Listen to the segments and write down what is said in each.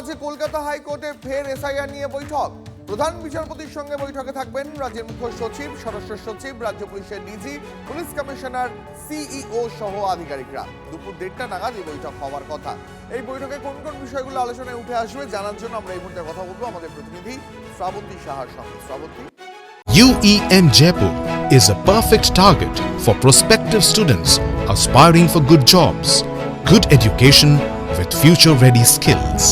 আজ কলকাতা হাইকোর্টে ফের এসআইআর নিয়ে বৈঠক। প্রধান বিচারপতির সঙ্গে বৈঠকে থাকবেন রাজ্যের মুখ্য সচিব, স্বরাষ্ট্র সচিব, রাজ্য পুলিশের ডিজি, পুলিশ কমিশনার, সিইও সহ আধিকারিকরা। দুপুর 1:30 নাগাদ এই বৈঠক হওয়ার কথা। এই বৈঠকে কোন কোন বিষয়গুলো আলোচনায় উঠে আসবে জানার জন্য আমরা এই মুহূর্তে কথা বলবো আমাদের প্রতিনিধি শ্রাবন্তী সাহার সঙ্গে। Srabanti, UEM Jaipur is a perfect target for prospective students aspiring for good jobs, good education with future-ready skills.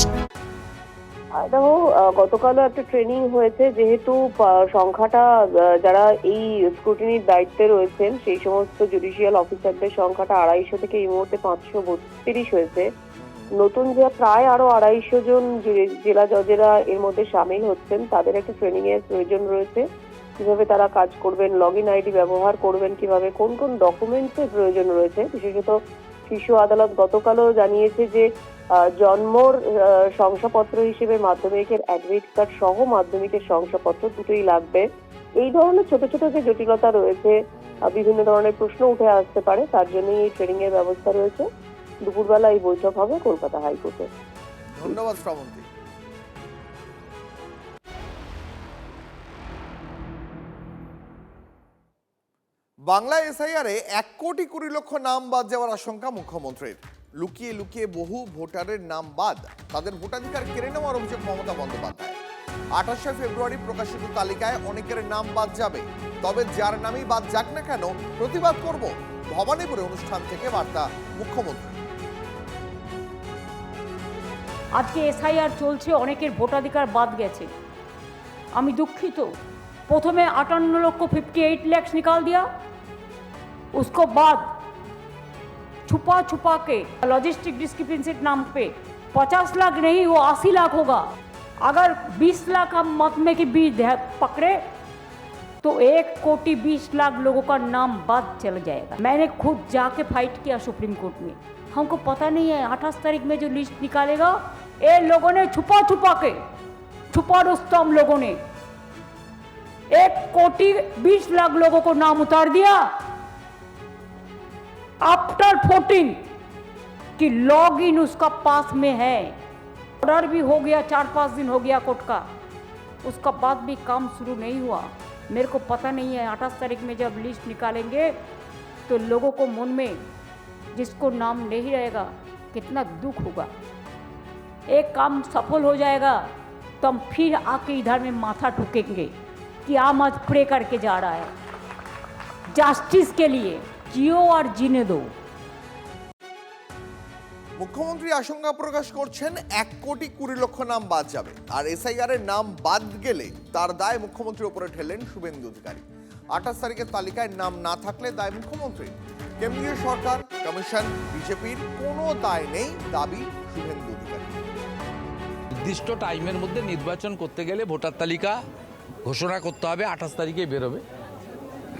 দেখো, গতকালও একটা ট্রেনিং হয়েছে, যেহেতু সংখ্যাটা যারা এই স্ক্রুটিনির দায়িত্বে রয়েছেন সেই সমস্ত জুডিশিয়াল অফিসারদের সংখ্যাটা 250 থেকে এই মুহূর্তে 532 হয়েছে। নতুন যে প্রায় আরো 250 জন জেলা জজেরা এর মধ্যে সামিল হচ্ছেন, তাদের একটা ট্রেনিং এর প্রয়োজন রয়েছে। কিভাবে তারা কাজ করবেন, লগ ইন আইডি ব্যবহার করবেন কিভাবে, কোন কোন ডকুমেন্টসের প্রয়োজন রয়েছে। বিশেষত শীর্ষ আদালত গতকালও জানিয়েছে যে জন্মর শংসাপত্র হিসেবে মাধ্যমিকের অ্যাডমিট কার্ড সহ মাধ্যমিকের শংসাপত্র দুটোই লাগবে। এই ধরনের ছোট ছোট যে জটিলতা রয়েছে, বিভিন্ন ধরনের প্রশ্ন উঠে আসতে পারে, তার জন্যই এই ট্রেনিং এর ব্যবস্থা রয়েছে। দুপুরবেলা এই বৈঠক হবে কলকাতা হাইকোর্টে। ধন্যবাদ শ্রাবন্তী। বাংলা এসআইআরে 1,20,00,000 নাম বাদ যাওয়ার আশঙ্কা মুখ্যমন্ত্রীর। লুকিয়ে লুকিয়ে বহু ভোটারের নাম বাদ, তাদের ভোটাধিকার কেড়ে নেওয়ার অভিযোগ মমতা বন্দ্যোপাধ্যায়। 28 ফেব্রুয়ারি প্রকাশিত তালিকায় অনেকের নাম বাদ যাবে, তবে যার নামই বাদ যাক না কেন প্রতিবাদ করব, ভবানীপুরে অনুষ্ঠান থেকে বার্তা মুখ্যমন্ত্রী। আজকে এসআইআর চলছে, অনেকের ভোটাধিকার বাদ গেছে। আমি দুঃখিত। প্রথমে 58,58,00,000 निकाल दिया, उसको बाद छुपा छुपा के लॉजिस्टिक डिस्क्रिपेंसी नाम पे 50 लाख नहीं, वो 80 लाख होगा। अगर 20 लाख हम महकमे के बीच पकड़े तो 1,20,00,000 लोगों का नाम बाद चल जाएगा। मैंने खुद जाके फाइट किया सुप्रीम कोर्ट में। हमको पता नहीं है 28 तारीख में जो लिस्ट निकालेगा, ये लोगों ने छुपा छुपा के, छुपा दोस्तों हम लोगों ने 1,20,00,000 लोगों को नाम उतार दिया आफ्टर 14 कि लॉग इन उसका पास में है। ऑर्डर भी हो गया, 4-5 दिन हो गया कोर्ट का, उसका बाद भी काम शुरू नहीं हुआ। मेरे को पता नहीं है 28 तारीख में जब लिस्ट निकालेंगे तो लोगों को मन में जिसको नाम नहीं रहेगा कितना दुख होगा। एक काम सफल हो जाएगा तो हम फिर आके इधर में माथा ठुकेंगे कि आम आज प्रे करके जा रहा है जस्टिस के लिए, जियो और जीने दो। মুখ্যমন্ত্রী আশঙ্কা প্রকাশ করছেন 1,20,00,000 নাম বাদ যাবে, আর এসআইআর এর নাম বাদ গেলে তার দায় মুখ্যমন্ত্রীর উপরে ঠেললেন শুভেন্দু অধিকারী। 28 তারিখের তালিকায় নাম না থাকলে দায় মুখ্যমন্ত্রীর। কেন্দ্রীয় সরকার, কমিশন, বিজেপির কোনো দায় নেই, দাবি শুভেন্দু অধিকারী। নির্দিষ্ট টাইমের মধ্যে নির্বাচন করতে গেলে ভোটার তালিকা ঘোষণা করতে হবে, 28 তারিখে বেরোবে।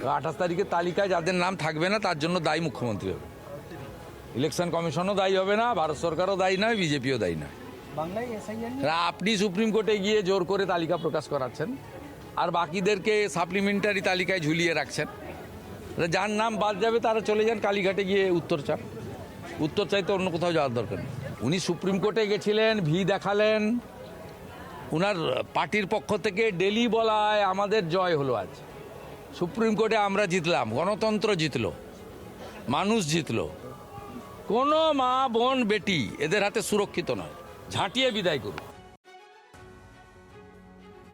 28 তারিখের তালিকায় যাদের নাম থাকবে না তার জন্য দায়ী মুখ্যমন্ত্রী হবে। ইলেকশন কমিশনও দায়ী হবে না, ভারত সরকারও দায়ী নয়, বিজেপিও দায়ী নয়। আপনি সুপ্রিম কোর্টে গিয়ে জোর করে তালিকা প্রকাশ করাচ্ছেন আর বাকিদেরকে সাপ্লিমেন্টারি তালিকায় ঝুলিয়ে রাখছেন। যার নাম বাদ যাবে তারা চলে যান কালীঘাটে গিয়ে উত্তর চান। উত্তর চাইতে অন্য কোথাও যাওয়ার দরকার নেই। উনি সুপ্রিম কোর্টে গেছিলেন, দেখালেন, উনার পার্টির পক্ষ থেকে ডেলি বলায় আমাদের জয় হলো। আজ সুপ্রিম কোর্টে আমরা জিতলাম, গণতন্ত্র জিতলো, মানুষ জিতলো। কোনো মা বোন বেটি এদের হাতে সুরক্ষিত নয়, ঝাঁটিয়ে বিদায় করুন।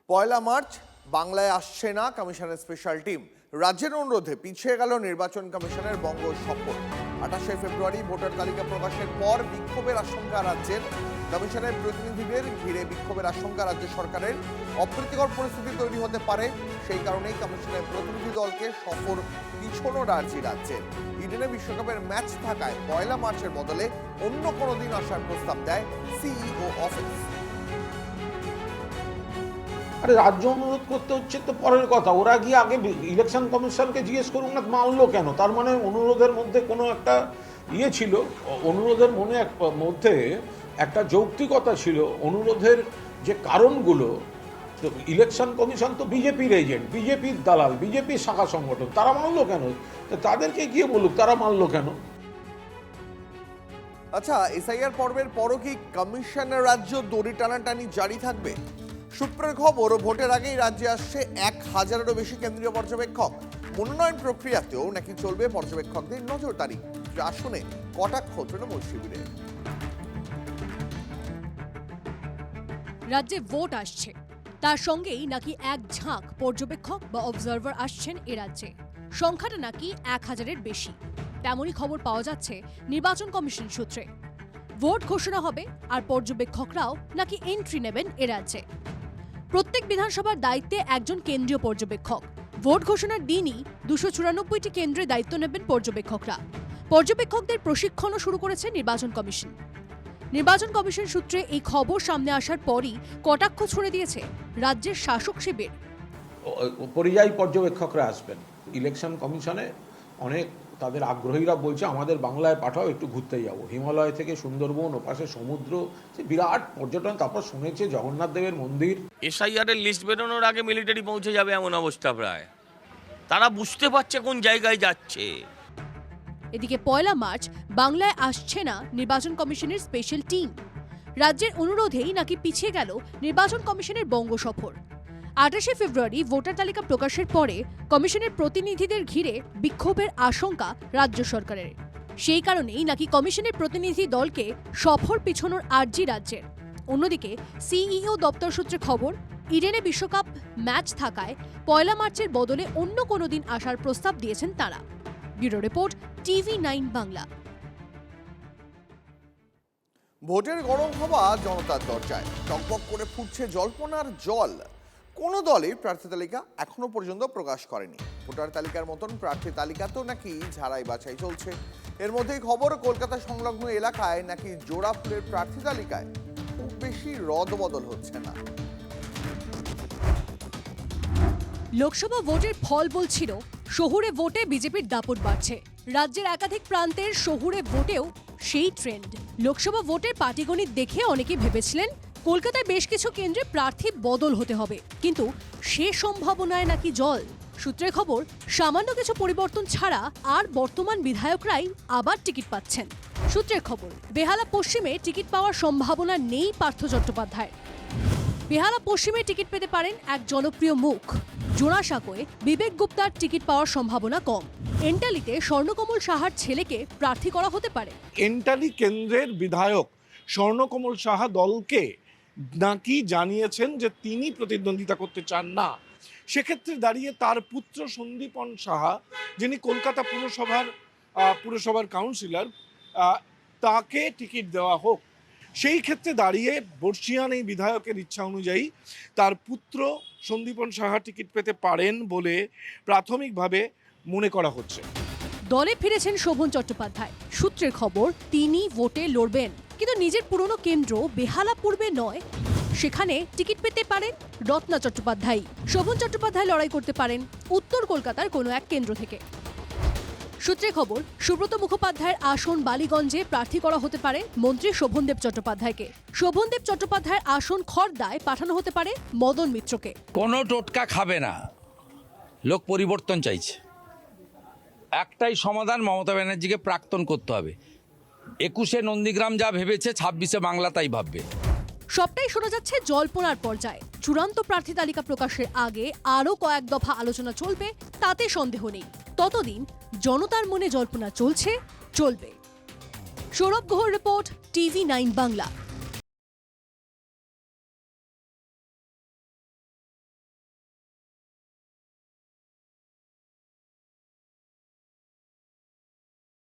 1 মার্চ বাংলায় আসছে না কমিশনের স্পেশাল টিম। রাজ্যের অনুরোধে পিছিয়ে গেল নির্বাচন কমিশনের বঙ্গ সফর। 28 ফেব্রুয়ারি ভোটার তালিকা প্রকাশের পর বিক্ষোভের আশঙ্কা রাজ্যের। কমিশনের প্রতিনিধিদের ঘিরে বিক্ষোভের আশঙ্কা রাজ্য সরকারের। অপ্রীতিকর পরিস্থিতি তৈরি হতে পারে, সেই কারণেই কমিশনের প্রতিনিধি দলকে সফর পিছনোর আর্জি রাজ্যের। ইডেনে বিশ্বকাপের ম্যাচ থাকায় 1 মার্চের বদলে অন্য কোনো দিন আসার প্রস্তাব দেয় সিইও অফিস। আরে রাজ্য অনুরোধ করতে হচ্ছে তো পরের কথা, ওরা গিয়ে আগে ইলেকশন কমিশনকে জিজ্ঞেস করুন না মানলো কেন। তার মানে অনুরোধের মধ্যে কোনো একটা ছিল, অনুরোধের মধ্যে একটা যৌক্তিকতা ছিল। অনুরোধের যে কারণগুলো, তো ইলেকশন কমিশন তো বিজেপির এজেন্ট, বিজেপির দালাল, বিজেপির শাখা সংগঠন, তারা মানলো কেন? তাদেরকে গিয়ে বলুক তারা মানলো কেন। আচ্ছা, এসআইআর পর্বের পরও কি কমিশনের রাজ্য দড়ি টানাটানি জারি থাকবে? সূত্রের খবর, ভোটের আগেই রাজ্যে আসছে 1000-এরও বেশি কেন্দ্রীয় পর্যবেক্ষক। মনোনয়ন প্রক্রিয়াতেও নাকি চলবে পর্যবেক্ষকদের নজরদারি। আসনে কটাক্ষ তৃণমূল শিবিরের। রাজ্যে ভোট আসছে, তার সঙ্গেই নাকি এক ঝাঁক পর্যবেক্ষক বা অবজারভার আসছেন এ রাজ্যে। সংখ্যাটা নাকি 1000-এর বেশি, তেমনই খবর পাওয়া যাচ্ছে নির্বাচন কমিশন সূত্রে। ভোট ঘোষণা হবে আর পর্যবেক্ষকরাও নাকি এন্ট্রি নেবেন এ রাজ্যে। প্রত্যেক বিধানসভার দায়িত্বে একজন কেন্দ্রীয় পর্যবেক্ষক। ভোট ঘোষণার দিনই 294টি কেন্দ্রে দায়িত্ব নেবেন পর্যবেক্ষকরা। পর্যবেক্ষকদের প্রশিক্ষণও শুরু করেছে নির্বাচন কমিশন। নির্বাচন কমিশন সূত্রে এই খবর সামনে আসার পরই কটাক্ষ ছুড়ে দিয়েছে রাজ্যের শাসক শিবির। পরিযায়ী পর্যবেক্ষকরা আসবেন ইলেকশন কমিশনে। অনেক তাদের আগ্রহীরা বলছে আমাদের বাংলায় পাঠাও, একটু ঘুরতে যাবো। হিমালয় থেকে সুন্দরবন, ওপাশে সমুদ্র, যে বিরাট পর্যটন। তারপর শুনেছে জগন্নাথ দেবের মন্দির। এসআইআর এর লিস্ট বেরোনোর আগে মিলিটারি পৌঁছে যাবে এমন অবস্থা প্রায়। তারা বুঝতে পারছে কোন জায়গায় যাচ্ছে। এদিকে 1 মার্চ বাংলায় আসছে না নির্বাচন কমিশনের স্পেশাল টিম। রাজ্যের অনুরোধেই নাকি পিছিয়ে গেল নির্বাচন কমিশনের বঙ্গ সফর। 28শে ফেব্রুয়ারি ভোটার তালিকা প্রকাশের পরে কমিশনের প্রতিনিধিদের ঘিরে বিক্ষোভের আশঙ্কা রাজ্য সরকারের। সেই কারণেই নাকি কমিশনের প্রতিনিধি দলকে সফর পিছনোর আর্জি রাজ্যের। অন্যদিকে সিইও দপ্তর সূত্রে খবর, ইডেনে বিশ্বকাপ ম্যাচ থাকায় 1 মার্চের বদলে অন্য কোনো দিন আসার প্রস্তাব দিয়েছেন তারা। Bureau report, TV9 Bangla. ভোটের গরম হাওয়া জনতার দরজায়, টকবক করে ফুটছে জল্পনার জল। কোনো দলই প্রার্থী তালিকা এখনো পর্যন্ত প্রকাশ করেনি। ভোটার তালিকার মতন প্রার্থী তালিকাতেও নাকি ঝাড়াই বাছাই চলছে। এর মধ্যেই খবর, কলকাতা সংলগ্ন এলাকায় নাকি জোড়া ফুলের প্রার্থী তালিকায় খুব বেশি রদবদল হচ্ছে না। লোকসভা ভোটের ফল বলছিল শহুরে ভোটে বিজেপির দাপট বাড়ছে। রাজ্যের একাধিক প্রান্তের শহুরে ভোটেও সেই ট্রেন্ড। লোকসভা ভোটের পাটিগণিত দেখে অনেকে ভেবেছিলেন কলকাতায় বেশ কিছু কেন্দ্রে প্রার্থী বদল হতে হবে, কিন্তু সে সম্ভাবনায় নাকি জল। সূত্রের খবর, সামান্য কিছু পরিবর্তন ছাড়া আর বর্তমান বিধায়করাই আবার টিকিট পাচ্ছেন। সূত্রের খবর, বেহালা পশ্চিমে টিকিট পাওয়ার সম্ভাবনা নেই পার্থ চট্টোপাধ্যায়। বেহালা পশ্চিমে টিকিট পেতে পারেন এক জনপ্রিয় মুখ। জোড়াসাঁকোয় বিবেক গুপ্তার টিকিট পাওয়ার সম্ভাবনা কম। এন্টালিতে স্বর্ণকমল সাহার ছেলেকে প্রার্থী করা হতে পারে। এন্টালি কেন্দ্রের বিধায়ক স্বর্ণকমল সাহা দলকে নাকি জানিয়েছেন যে তিনি প্রতিদ্বন্দ্বিতা করতে চান না। সেক্ষেত্রে দাঁড়িয়ে তার পুত্র সন্দীপন সাহা, যিনি কলকাতা পুরসভার কাউন্সিলর, তাকে টিকিট দেওয়া হোক। সেই ক্ষেত্রে দাঁড়িয়ে বর্ষিয়ান এই বিধায়কের ইচ্ছা অনুযায়ী তার পুত্র সন্দীপন সাহা টিকিট পেতে পারেন বলে প্রাথমিকভাবে মনে করা হচ্ছে। দলে ফিরেছেন শোভন চট্টোপাধ্যায়। সূত্রের খবর, তিনি ভোটে লড়বেন, কিন্তু নিজের পুরনো কেন্দ্র বেহালা পূর্বে নয়, সেখানে টিকিট পেতে পারেন রত্না চট্টোপাধ্যায়। শোভন চট্টোপাধ্যায় লড়াই করতে পারেন উত্তর কলকাতার কোনো এক কেন্দ্র থেকে। সূত্রে খবর, সুব্রত মুখোপাধ্যায়ের আসন বালিগঞ্জে প্রার্থী করা হতে পারে মন্ত্রী শোভনদেব চট্টোপাধ্যায়কে। শোভনদেব চট্টোপাধ্যায়ের আসন খড়দায় পাঠানো হতে পারে মদন মিত্রকে। কোনো টোটকা খাবে না, লোক পরিবর্তন চাইছে। একটাই সমাধান, মমতা ব্যানার্জিকে প্রাক্তন করতে হবে। 21-এ নন্দীগ্রাম যা ভেবেছে, 26-এ বাংলা তাই ভাববে। সবটাই শোনা যাচ্ছে জল্পনার পর্যায়ে। চূড়ান্ত প্রার্থী তালিকা প্রকাশের আগে আরও কয়েক দফা আলোচনা চলবে, তাতে সন্দেহ নেই। ততদিন জনতার মনে জল্পনা চলবে। সৌরভ গুহর রিপোর্ট, TV9 বাংলা।